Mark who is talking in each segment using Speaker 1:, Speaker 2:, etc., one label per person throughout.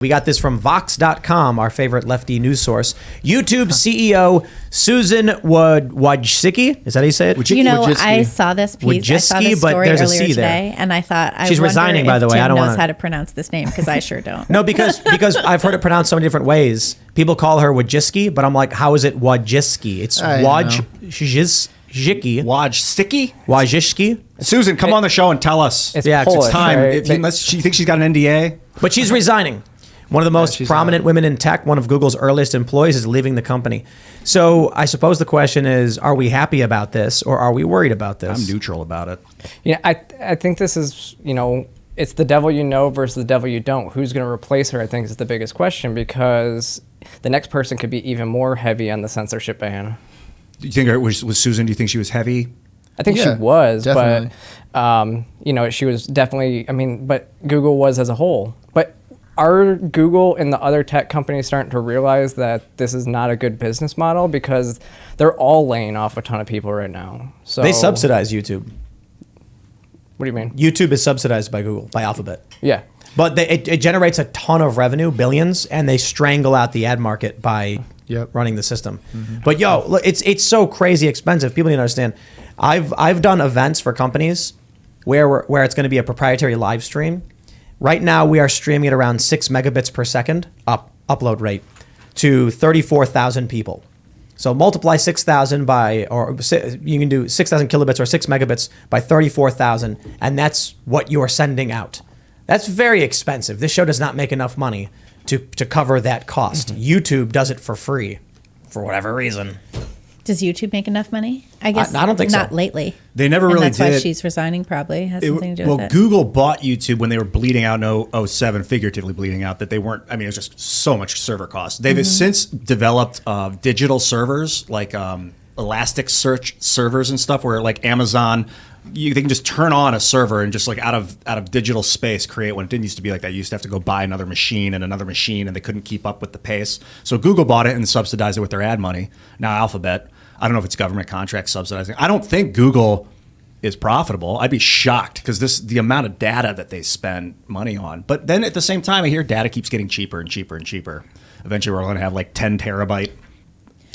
Speaker 1: We got this from Vox.com, our favorite lefty news source. YouTube CEO Susan Wojcicki, is that how you say it?
Speaker 2: Wojcicki. I saw this piece. I saw this story earlier today, and I thought she's resigning. By the way, I don't know how to pronounce this name because I sure don't.
Speaker 1: No, because I've heard it pronounced so many different ways. People call her Wojcicki, but I'm like, how is it Wojcicki? It's Wojcicki. Wojcicki.
Speaker 3: Susan, come on the show and tell us.
Speaker 4: It's
Speaker 3: time.
Speaker 4: Right?
Speaker 3: Unless she thinks she's got an NDA.
Speaker 1: But she's resigning. One of the most prominent women in tech, one of Google's earliest employees, is leaving the company. So I suppose the question is, are we happy about this or are we worried about this?
Speaker 3: I'm neutral about it.
Speaker 4: Yeah, I think this is, it's the devil you know versus the devil you don't. Who's going to replace her, I think, is the biggest question, because the next person could be even more heavy on the censorship ban.
Speaker 3: Do you think it was Susan? Do you think she was heavy?
Speaker 4: I think she was,
Speaker 5: definitely.
Speaker 4: but, she was definitely, but Google was as a whole. But are Google and the other tech companies starting to realize that this is not a good business model, because they're all laying off a ton of people right now? So
Speaker 1: they subsidize YouTube.
Speaker 4: What do you mean?
Speaker 1: YouTube is subsidized by Google, by Alphabet.
Speaker 4: Yeah.
Speaker 1: But it generates a ton of revenue, billions, and they strangle out the ad market by running the system. Mm-hmm. But look, it's so crazy expensive. People need to understand. I've done events for companies where it's going to be a proprietary live stream. Right now, we are streaming at around 6 megabits per second upload rate to 34,000 people. So multiply 6,000 by, or you can do 6,000 kilobits or 6 megabits by 34,000, and that's what you're sending out. That's very expensive. This show does not make enough money to cover that cost. Mm-hmm. YouTube does it for free, for whatever reason.
Speaker 2: Does YouTube make enough money? I guess
Speaker 1: I don't think
Speaker 2: not
Speaker 1: so.
Speaker 2: Lately.
Speaker 3: They never really
Speaker 2: that's
Speaker 3: did.
Speaker 2: Why she's resigning probably has something to do with it.
Speaker 3: Google bought YouTube when they were bleeding out in 2007, figuratively bleeding out, that they weren't, it was just so much server costs. They've since developed digital servers, like Elasticsearch servers and stuff, where like Amazon, they can just turn on a server and just like out of digital space create one. It didn't used to be like that. You used to have to go buy another machine, and they couldn't keep up with the pace. So Google bought it and subsidized it with their ad money. Now Alphabet, I don't know if it's government contract subsidizing. I don't think Google is profitable. I'd be shocked, because the amount of data that they spend money on. But then at the same time, I hear data keeps getting cheaper and cheaper and cheaper. Eventually, we're going to have like 10 terabyte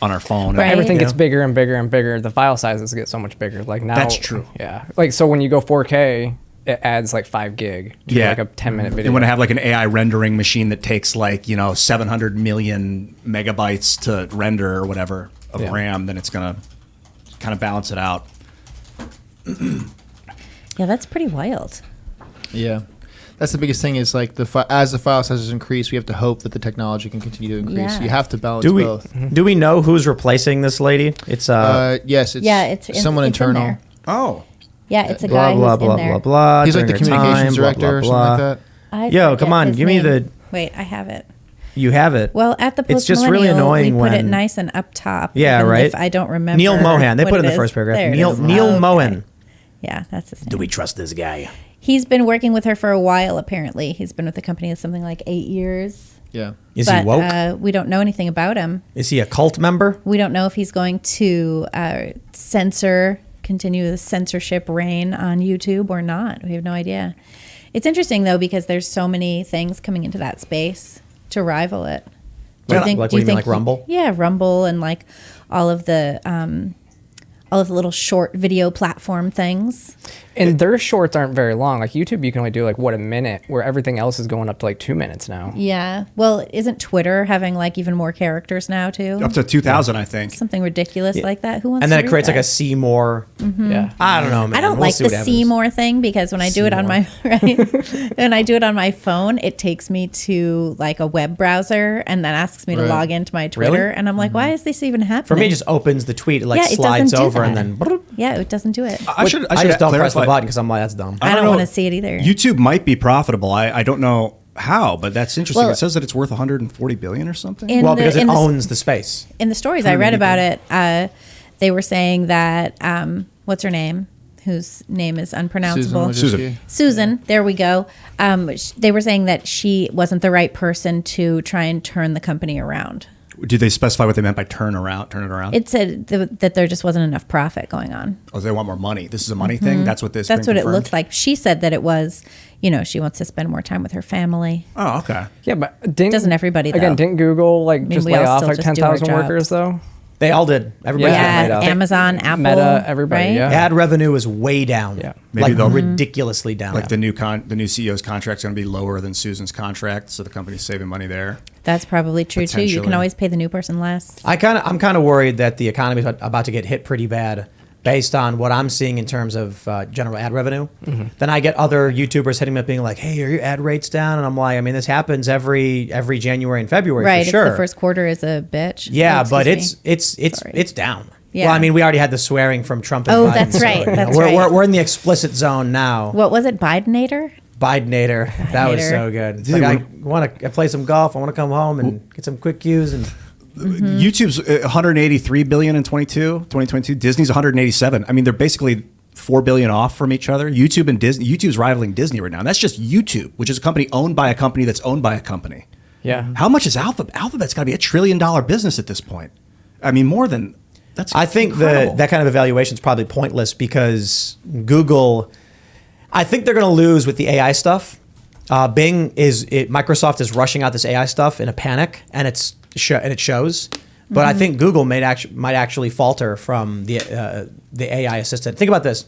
Speaker 3: on our phone.
Speaker 2: Right.
Speaker 4: Everything gets bigger and bigger and bigger. The file sizes get so much bigger. Like now,
Speaker 3: that's true.
Speaker 4: Yeah. Like, so when you go 4K, it adds like 5 gig to like a 10-minute video.
Speaker 3: You want to have like an AI rendering machine that takes like 700 million megabytes to render or whatever of RAM, then it's going to kind of balance it out.
Speaker 2: Yeah, that's pretty wild.
Speaker 5: Yeah. That's the biggest thing, is like as the file sizes increase, we have to hope that the technology can continue to increase.
Speaker 2: Yeah.
Speaker 5: You have to balance both.
Speaker 1: Do we know who's replacing this lady? It's
Speaker 5: yes, it's someone internal.
Speaker 2: In
Speaker 3: Oh.
Speaker 2: Yeah, it's a guy
Speaker 1: blah,
Speaker 2: who's
Speaker 1: blah,
Speaker 2: in there.
Speaker 1: blah, blah.
Speaker 5: He's like the communications director or something like that.
Speaker 1: Yo, come on, give me the...
Speaker 2: Wait, I have it.
Speaker 1: You have it.
Speaker 2: Well, at the
Speaker 1: It's just really annoying
Speaker 2: we put it
Speaker 1: when...
Speaker 2: nice and up top.
Speaker 1: Yeah, right?
Speaker 2: If I don't remember.
Speaker 1: Neil Mohan. They
Speaker 2: what
Speaker 1: put it in the
Speaker 2: is.
Speaker 1: first paragraph.
Speaker 2: There it
Speaker 1: Neil
Speaker 2: is.
Speaker 1: Mohan.
Speaker 2: Yeah, that's his name.
Speaker 1: Do we trust this guy?
Speaker 2: He's been working with her for a while, apparently. He's been with the company something like 8 years.
Speaker 5: Yeah.
Speaker 1: Is he woke?
Speaker 2: We don't know anything about him.
Speaker 1: Is he a cult member?
Speaker 2: We don't know if he's going to continue the censorship reign on YouTube or not. We have no idea. It's interesting, though, because there's so many things coming into that space to rival it.
Speaker 1: Do you think like Rumble?
Speaker 2: Yeah, Rumble and like all of the little short video platform things.
Speaker 4: And their shorts aren't very long. Like YouTube, you can only do like a minute, where everything else is going up to like 2 minutes now.
Speaker 2: Yeah. Well, isn't Twitter having like even more characters now too?
Speaker 3: Up to 2,000, I think.
Speaker 2: Something ridiculous like that. Who wants?
Speaker 1: And
Speaker 2: to
Speaker 1: then it creates
Speaker 2: read
Speaker 1: like a see more.
Speaker 2: Mm-hmm.
Speaker 4: Yeah.
Speaker 1: I don't know, man.
Speaker 2: I don't like the see more thing, because when I do it on my when I do it on my phone, it takes me to like a web browser and then asks me to log into my Twitter,
Speaker 1: Really?
Speaker 2: and I'm like, why is this even happening?
Speaker 1: For me, it just opens the tweet. It like
Speaker 2: it
Speaker 1: slides
Speaker 2: doesn't do
Speaker 1: over
Speaker 2: that.
Speaker 1: and then...
Speaker 2: Yeah, it doesn't do it.
Speaker 3: I should
Speaker 1: I just don't press the
Speaker 3: clarify.
Speaker 1: button because I'm like, that's dumb.
Speaker 2: I don't
Speaker 3: know.
Speaker 2: want to see it either.
Speaker 3: YouTube might be profitable. I don't know how, but that's interesting.
Speaker 2: Well,
Speaker 3: it says that it's worth 140 billion or something.
Speaker 1: Because it owns the space.
Speaker 2: In the stories I read about it, they were saying that what's her name? Whose name is unpronounceable? Susan. There we go. They were saying that she wasn't the right person to try and turn the company around.
Speaker 3: Did they specify what they meant by turn it around?
Speaker 2: It said that there just wasn't enough profit going on.
Speaker 3: Oh, they want more money. This is a money thing? That's what this
Speaker 2: That's what it looked like. She said that it was, she wants to spend more time with her family.
Speaker 3: Oh, okay.
Speaker 4: Yeah, but
Speaker 2: doesn't everybody, though?
Speaker 4: Again, didn't Google just
Speaker 2: we
Speaker 4: lay
Speaker 2: all
Speaker 4: off
Speaker 2: still
Speaker 4: like
Speaker 2: just do
Speaker 4: 10,000
Speaker 2: our
Speaker 4: workers though?
Speaker 1: They all did. Everybody got laid off.
Speaker 2: Amazon, Apple,
Speaker 4: Meta, everybody.
Speaker 2: right?
Speaker 4: Yeah.
Speaker 1: Ad revenue is way down.
Speaker 4: Yeah.
Speaker 3: Maybe they'll
Speaker 1: ridiculously down.
Speaker 3: Like the new CEO's contract's going to be lower than Susan's contract, so the company's saving money there.
Speaker 2: That's probably true too. You can
Speaker 3: Potentially.
Speaker 2: always pay the new person less.
Speaker 1: I'm kind of worried that the economy is about to get hit pretty bad, based on what I'm seeing in terms of general ad revenue. Then I get other YouTubers hitting me up being like, "Hey, are your ad rates down?" And I'm like, I mean, this happens every January and February,
Speaker 2: Right.
Speaker 1: for sure.
Speaker 2: It's the first quarter is a bitch.
Speaker 1: Yeah,
Speaker 2: Oh,
Speaker 1: but
Speaker 2: excuse me.
Speaker 1: it's down.
Speaker 2: Yeah.
Speaker 1: Well, I mean, we already had the swearing from Trump and
Speaker 2: Oh,
Speaker 1: Biden.
Speaker 2: that's right. That's
Speaker 1: we're,
Speaker 2: right.
Speaker 1: We're in the explicit zone now.
Speaker 2: What was it? Bidenator?
Speaker 1: Bidenator. That was
Speaker 2: Bidenator.
Speaker 1: so good. It's
Speaker 3: Dude,
Speaker 1: like, I want to play some golf. I want to come home and get some quick cues. And
Speaker 3: YouTube's 183 billion in 2022. Disney's 187. I mean, they're basically 4 billion off from each other. YouTube and Disney. YouTube's rivaling Disney right now. And that's just YouTube, which is a company owned by a company that's owned by a company.
Speaker 4: Yeah.
Speaker 3: How much is Alphabet? Alphabet's got to be $1 trillion business at this point. I mean, more than that's.
Speaker 1: I think
Speaker 3: incredible.
Speaker 1: that kind of evaluation is probably pointless because Google, I think they're going to lose with the AI stuff. Microsoft is rushing out this AI stuff in a panic, and it shows. But I think Google might actually falter from the AI assistant. Think about this: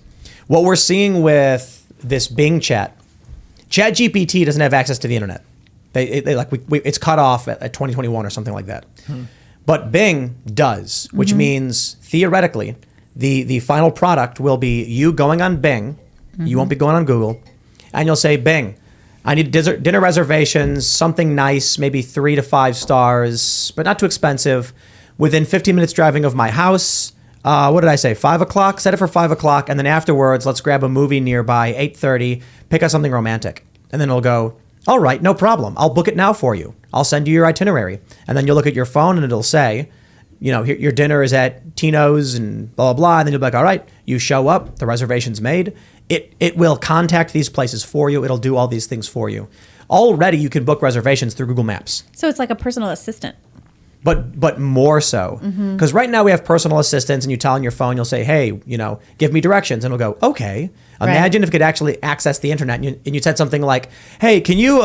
Speaker 1: what we're seeing with this Bing chat, ChatGPT doesn't have access to the internet. It's cut off at 2021 or something like that. But Bing does, which means theoretically, the final product will be you going on Bing. You won't be going on Google, and you'll say, Bing, I need dinner reservations, something nice, maybe 3 to 5 stars, but not too expensive, within 15 minutes driving of my house. What did I say? 5 o'clock? Set it for 5 o'clock, and then afterwards, let's grab a movie nearby, 8:30, pick out something romantic. And then it'll go, all right, no problem. I'll book it now for you. I'll send you your itinerary. And then you'll look at your phone and it'll say, your dinner is at Tino's and blah, blah, blah. And then you'll be like, all right, you show up, the reservation's made. It will contact these places for you. It'll do all these things for you. Already you can book reservations through Google Maps.
Speaker 2: So it's like a personal assistant.
Speaker 1: But more so. Because right now we have personal assistants and you tell on your phone, you'll say, hey, give me directions. And it'll go, okay. Imagine if it could actually access the internet and you said something like, hey, can you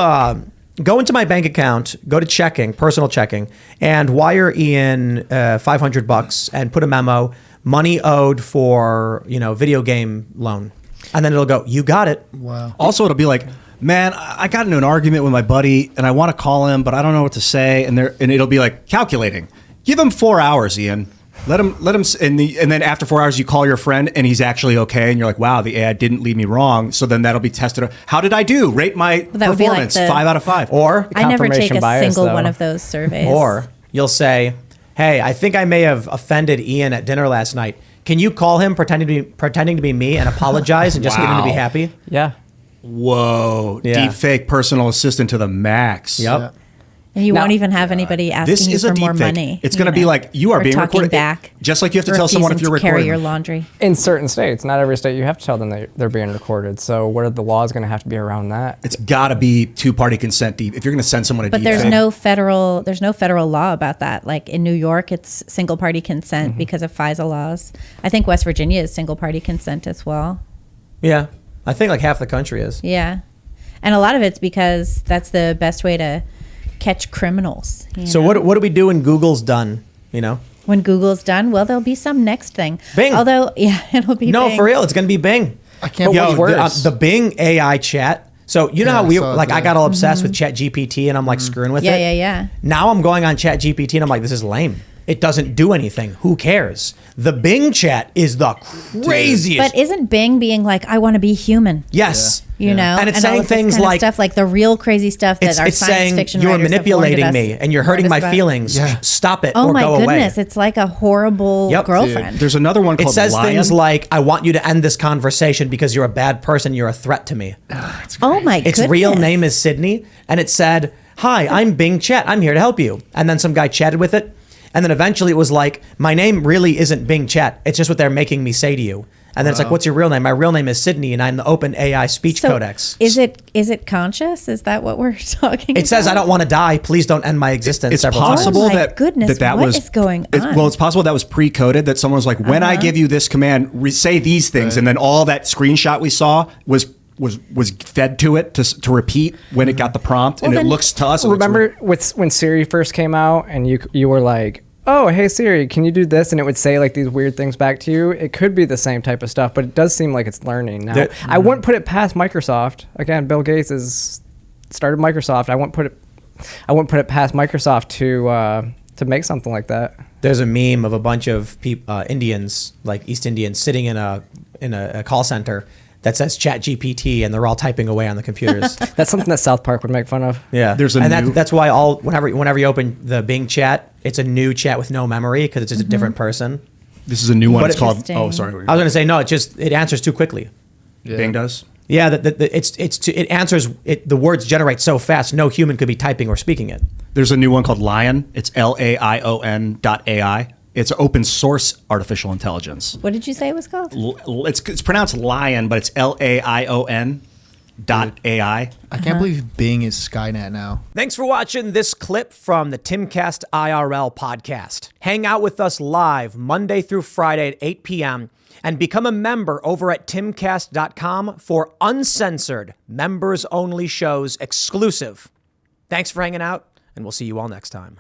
Speaker 1: go into my bank account, go to checking, personal checking, and wire Ian $500 and put a memo, money owed for, video game loan. And then it'll go, you got it.
Speaker 5: Wow.
Speaker 3: Also, it'll be like, man, I got into an argument with my buddy, and I want to call him, but I don't know what to say. And it'll be like calculating. Give him 4 hours, Ian. Let him, and then after 4 hours, you call your friend, and he's actually okay, and you're like, wow, the AI didn't lead me wrong. So then that'll be tested. How did I do? Rate my
Speaker 2: that would be like
Speaker 3: performance 5 out of 5.
Speaker 1: Or
Speaker 2: I never take a
Speaker 4: bias,
Speaker 2: single
Speaker 4: though.
Speaker 2: one of those surveys.
Speaker 1: Or you'll say, hey, I think I may have offended Ian at dinner last night. Can you call him pretending to be me and apologize and just get him to be
Speaker 3: Wow.
Speaker 1: happy?
Speaker 4: Yeah.
Speaker 3: Whoa.
Speaker 1: Yeah.
Speaker 3: Deep fake personal assistant to the max.
Speaker 1: Yep.
Speaker 5: Yeah.
Speaker 2: And you
Speaker 4: Now-
Speaker 2: won't even have anybody asking
Speaker 3: This
Speaker 2: you
Speaker 3: is
Speaker 2: for
Speaker 3: a deep
Speaker 2: more
Speaker 3: fake.
Speaker 2: money.
Speaker 3: It's going to be like you are
Speaker 2: or
Speaker 3: being
Speaker 2: talking
Speaker 3: recorded.
Speaker 2: back.
Speaker 3: Just like you have to tell someone if you're
Speaker 2: refusing to carry
Speaker 3: recording.
Speaker 2: your laundry.
Speaker 4: In certain states, not every state, you have to tell them that they're being recorded. So what are the laws going to have to be around that?
Speaker 3: It's got to be two-party consent deep. If you're going to send someone a
Speaker 2: But
Speaker 3: deep
Speaker 2: there's
Speaker 3: fake.
Speaker 2: no federal law about that. Like in New York, it's single party consent because of FISA laws. I think West Virginia is single party consent as well.
Speaker 1: Yeah. I think like half the country is.
Speaker 2: Yeah. And a lot of it's because that's the best way to catch criminals.
Speaker 1: So what do we do when Google's done,
Speaker 2: When Google's done, well, there'll be some next thing.
Speaker 1: Bing.
Speaker 2: Although, yeah, it'll be
Speaker 1: No,
Speaker 2: Bing.
Speaker 1: for real, it's going to be Bing.
Speaker 5: I can't
Speaker 1: Yo,
Speaker 5: believe
Speaker 1: the Bing AI chat. So you know how
Speaker 5: I
Speaker 1: we
Speaker 5: saw
Speaker 1: like I
Speaker 5: that.
Speaker 1: got all obsessed with ChatGPT and I'm like screwing with
Speaker 2: Yeah,
Speaker 1: it.
Speaker 2: yeah.
Speaker 1: Now I'm going on ChatGPT and I'm like, this is lame. It doesn't do anything. Who cares? The Bing chat is the craziest.
Speaker 2: But isn't Bing being like, I want to be human?
Speaker 1: Yes.
Speaker 2: You know,
Speaker 1: And it's
Speaker 2: all
Speaker 1: saying
Speaker 2: of this
Speaker 1: things
Speaker 2: kind of
Speaker 1: like-
Speaker 2: stuff, like the real crazy stuff that
Speaker 1: It's,
Speaker 2: our
Speaker 1: it's
Speaker 2: science
Speaker 1: saying
Speaker 2: fiction
Speaker 1: you're
Speaker 2: writers have
Speaker 1: manipulating
Speaker 2: warned
Speaker 1: me
Speaker 2: us-
Speaker 1: and you're hurting
Speaker 2: warned
Speaker 1: my
Speaker 2: us about.
Speaker 1: feelings.
Speaker 5: Yeah.
Speaker 1: Stop it
Speaker 2: Oh
Speaker 1: or
Speaker 2: my
Speaker 1: go
Speaker 2: goodness,
Speaker 1: away.
Speaker 2: it's like a horrible
Speaker 1: Yep.
Speaker 2: girlfriend.
Speaker 3: There's another one
Speaker 1: It
Speaker 3: called
Speaker 1: says
Speaker 3: Lion.
Speaker 1: things like, I want you to end this conversation because you're a bad person. You're a threat to me.
Speaker 2: Oh my
Speaker 1: Its
Speaker 2: goodness.
Speaker 1: real name is Sydney, and it said, hi, I'm Bing Chat. I'm here to help you. And then some guy chatted with it. And then eventually it was like, my name really isn't Bing Chat. It's just what they're making me say to you. And then it's like, what's your real name? My real name is Sydney, and I'm the Open AI Speech
Speaker 2: So
Speaker 1: Codex.
Speaker 2: is it conscious? Is that what we're talking about?
Speaker 1: It says, I don't want to die. Please don't end my existence.
Speaker 3: It's
Speaker 1: several
Speaker 3: possible
Speaker 2: Oh my
Speaker 3: that
Speaker 2: goodness,
Speaker 3: that
Speaker 2: what
Speaker 3: was
Speaker 2: is going on?
Speaker 3: Well, it's possible that was pre-coded. That someone was like, when I give you this command, say these things, and then all that screenshot we saw was fed to it to repeat when it got the prompt, and it looks to us.
Speaker 4: Remember when Siri first came out, and you were like, oh, hey Siri, can you do this? And it would say like these weird things back to you. It could be the same type of stuff, but it does seem like it's learning now. I wouldn't put it past Microsoft. Again, Bill Gates has started Microsoft. I wouldn't put it past Microsoft to make something like that.
Speaker 1: There's a meme of a bunch of Indians, like East Indians, sitting in a call center that says Chat GPT, and they're all typing away on the computers.
Speaker 4: That's something that South Park would make fun of.
Speaker 1: Yeah, that's why whenever you open the Bing chat, it's a new chat with no memory because it's just a different person.
Speaker 3: This is a new one.
Speaker 1: But
Speaker 3: it's called. Oh, sorry.
Speaker 1: I was going to say no. It answers too quickly.
Speaker 5: Yeah.
Speaker 3: Bing does.
Speaker 1: Yeah, it answers. The words generate so fast, no human could be typing or speaking it.
Speaker 3: There's a new one called Lion. It's LAION.ai. It's open source artificial intelligence.
Speaker 2: What did you say it was called?
Speaker 3: It's pronounced Lion, but it's LAION.ai.
Speaker 5: I can't believe Bing is Skynet now.
Speaker 1: Thanks for watching this clip from the Timcast IRL podcast. Hang out with us live Monday through Friday at 8 p.m. and become a member over at timcast.com for uncensored, members-only shows exclusive. Thanks for hanging out, and we'll see you all next time.